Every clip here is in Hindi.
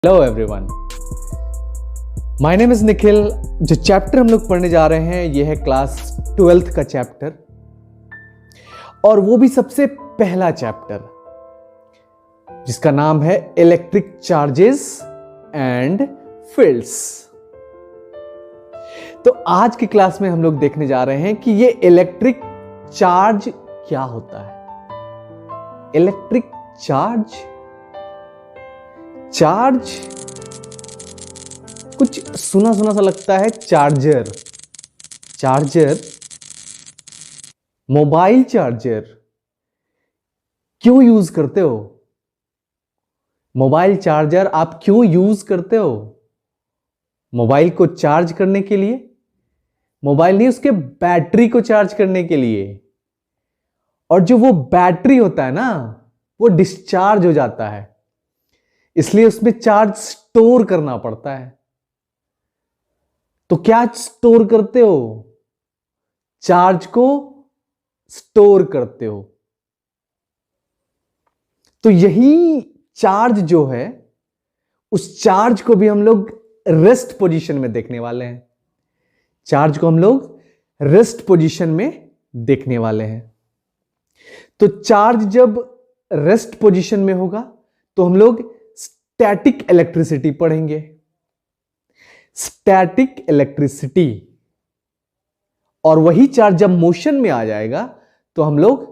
Hello everyone, my name is Nikhil. जो चैप्टर हम लोग पढ़ने जा रहे हैं ये है क्लास 12th का चैप्टर, और वो भी सबसे पहला चैप्टर जिसका नाम है इलेक्ट्रिक चार्जेस एंड फील्ड्स। तो आज की क्लास में हम लोग देखने जा रहे हैं कि ये इलेक्ट्रिक चार्ज क्या होता है। इलेक्ट्रिक चार्ज कुछ सुना सुना सा लगता है। चार्जर, मोबाइल चार्जर क्यों यूज करते हो? मोबाइल चार्जर आप क्यों यूज करते हो? मोबाइल को चार्ज करने के लिए? मोबाइल नहीं, उसके बैटरी को चार्ज करने के लिए। और जो वो बैटरी होता है ना, वो डिस्चार्ज हो जाता है, इसलिए उसमें चार्ज स्टोर करना पड़ता है। तो क्या स्टोर करते हो? चार्ज को स्टोर करते हो। तो यही चार्ज जो है, उस चार्ज को भी हम लोग रेस्ट पोजीशन में देखने वाले हैं। चार्ज को हम लोग रेस्ट पोजीशन में देखने वाले हैं। तो चार्ज जब रेस्ट पोजीशन में होगा तो हम लोग स्टैटिक इलेक्ट्रिसिटी पढ़ेंगे। Static electricity. और वही चार्ज जब मोशन में आ जाएगा तो हम लोग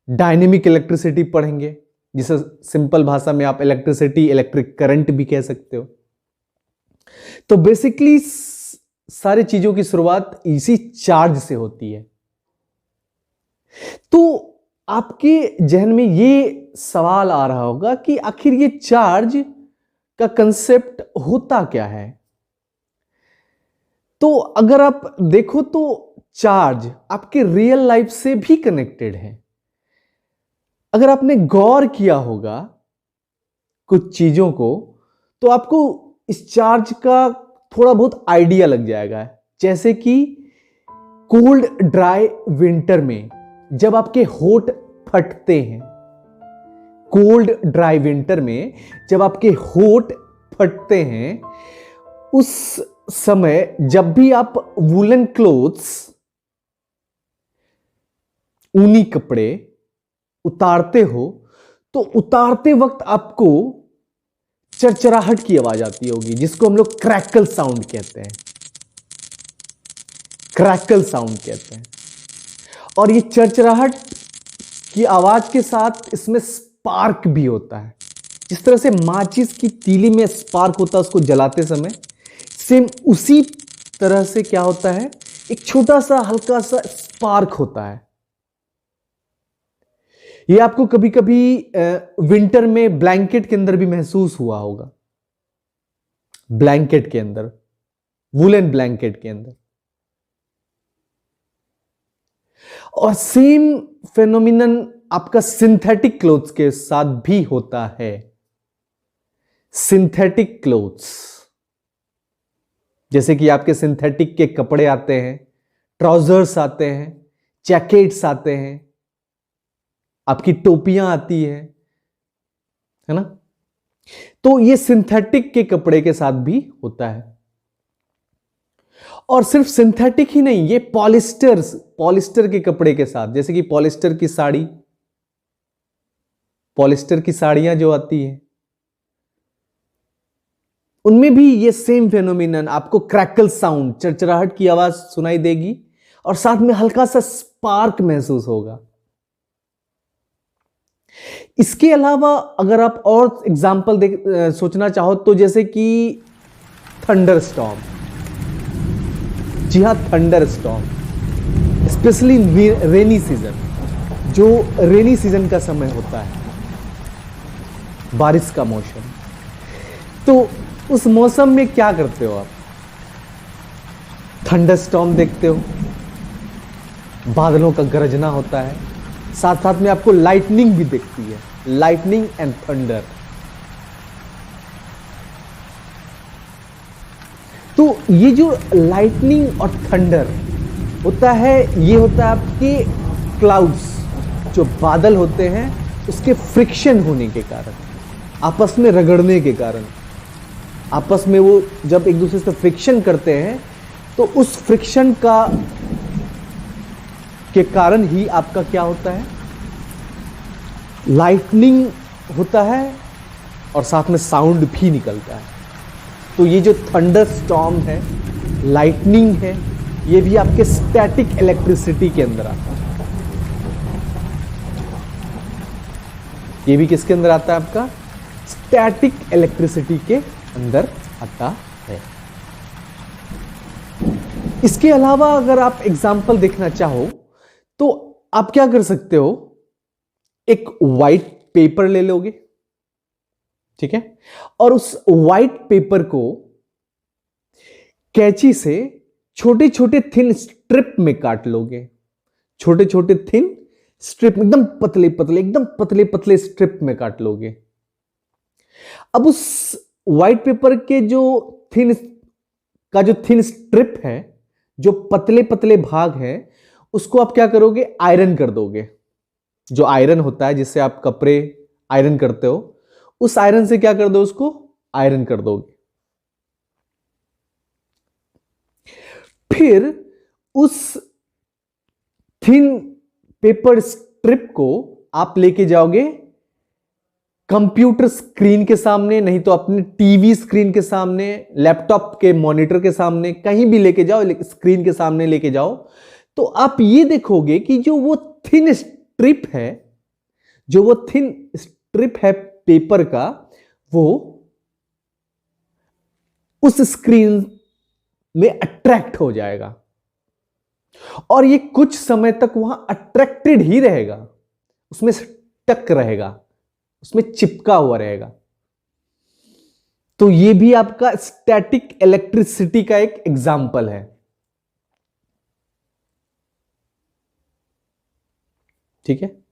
डायनेमिक इलेक्ट्रिसिटी पढ़ेंगे, जिसे सिंपल भाषा में आप इलेक्ट्रिसिटी, इलेक्ट्रिक करंट भी कह सकते हो। तो बेसिकली सारी चीजों की शुरुआत इसी चार्ज से होती है। तो आपके जहन में ये सवाल आ रहा होगा कि आखिर ये चार्ज का कंसेप्ट होता क्या है। तो अगर आप देखो तो चार्ज आपके रियल लाइफ से भी कनेक्टेड है। अगर आपने गौर किया होगा कुछ चीजों को, तो आपको इस चार्ज का थोड़ा बहुत आइडिया लग जाएगा। जैसे कि कोल्ड ड्राई विंटर में जब आपके होंठ फटते हैं, कोल्ड ड्राई विंटर में जब आपके होंठ फटते हैं, उस समय जब भी आप वूलन क्लोथ्स, ऊनी कपड़े उतारते हो, तो उतारते वक्त आपको चरचराहट की आवाज आती होगी, जिसको हम लोग क्रैकल साउंड कहते हैं। क्रैकल साउंड कहते हैं। और ये चरचराहट की आवाज के साथ इसमें स्पार्क भी होता है। जिस तरह से माचिस की तीली में स्पार्क होता है उसको जलाते समय, सेम उसी तरह से क्या होता है, एक छोटा सा हल्का सा स्पार्क होता है। ये आपको कभी कभी विंटर में ब्लैंकेट के अंदर भी महसूस हुआ होगा। ब्लैंकेट के अंदर, वूलन ब्लैंकेट के अंदर। और सेम फेनोमिनन आपका सिंथेटिक क्लोथ्स के साथ भी होता है। सिंथेटिक क्लोथ्स, जैसे कि आपके सिंथेटिक के कपड़े आते हैं, ट्राउजर्स आते हैं, जैकेट्स आते हैं, आपकी टोपियां आती है ना। तो ये सिंथेटिक के कपड़े के साथ भी होता है। और सिर्फ सिंथेटिक ही नहीं, ये पॉलिस्टर के कपड़े के साथ, जैसे कि पॉलिस्टर की साड़ियां जो आती हैं, उनमें भी ये सेम फेनोमिनन, आपको क्रैकल साउंड, चरचराहट की आवाज सुनाई देगी और साथ में हल्का सा स्पार्क महसूस होगा। इसके अलावा अगर आप और एग्जांपल सोचना चाहो तो जैसे कि थंडर स्टॉर्म। जी हां, thunder storm, specially rainy season, जो रेनी सीजन का समय होता है, बारिश का मौसम। तो उस मौसम में क्या करते हो आप? थंडर स्टॉर्म देखते हो, बादलों का गरजना होता है, साथ साथ में आपको लाइटनिंग भी दिखती है, लाइटनिंग एंड थंडर। तो ये जो लाइटनिंग और थंडर होता है, ये होता है आपके क्लाउड्स, जो बादल होते हैं उसके फ्रिक्शन होने के कारण आपस में रगड़ने के कारण, आपस में वो जब एक दूसरे से फ्रिक्शन करते हैं तो उस फ्रिक्शन के कारण ही आपका क्या होता है, लाइटनिंग होता है और साथ में साउंड भी निकलता है। तो ये जो थंडर स्टॉर्म है, लाइटनिंग है, ये भी आपके स्टैटिक इलेक्ट्रिसिटी के अंदर आता है। ये भी किसके अंदर आता है, आपका स्टैटिक इलेक्ट्रिसिटी के अंदर आता है। इसके अलावा अगर आप एग्जाम्पल देखना चाहो तो आप क्या कर सकते हो, एक व्हाइट पेपर ले लोगे, ठीक है, और उस व्हाइट पेपर को कैंची से छोटे छोटे थिन स्ट्रिप में काट लोगे, छोटे छोटे थिन स्ट्रिप, एकदम पतले पतले, एकदम पतले पतले स्ट्रिप में काट लोगे। अब उस व्हाइट पेपर के जो थिन स्ट्रिप है, जो पतले पतले भाग है, उसको आप क्या करोगे, आयरन कर दोगे। जो आयरन होता है जिससे आप कपड़े आयरन करते हो, उस आयरन से क्या कर दो, उसको आयरन कर दोगे। फिर उस थिन पेपर स्ट्रिप को आप लेके जाओगे कंप्यूटर स्क्रीन के सामने, नहीं तो अपने टीवी स्क्रीन के सामने, लैपटॉप के मॉनिटर के सामने, कहीं भी लेके जाओ, स्क्रीन के सामने लेके जाओ, तो आप ये देखोगे कि जो वो थिन स्ट्रिप है, जो वो थिन स्ट्रिप है पेपर का, वो उस स्क्रीन में अट्रैक्ट हो जाएगा और ये कुछ समय तक वहां अट्रैक्टेड ही रहेगा, उसमें स्टक रहेगा, उसमें चिपका हुआ रहेगा। तो ये भी आपका स्टैटिक इलेक्ट्रिसिटी का एक एग्जाम्पल है, ठीक है।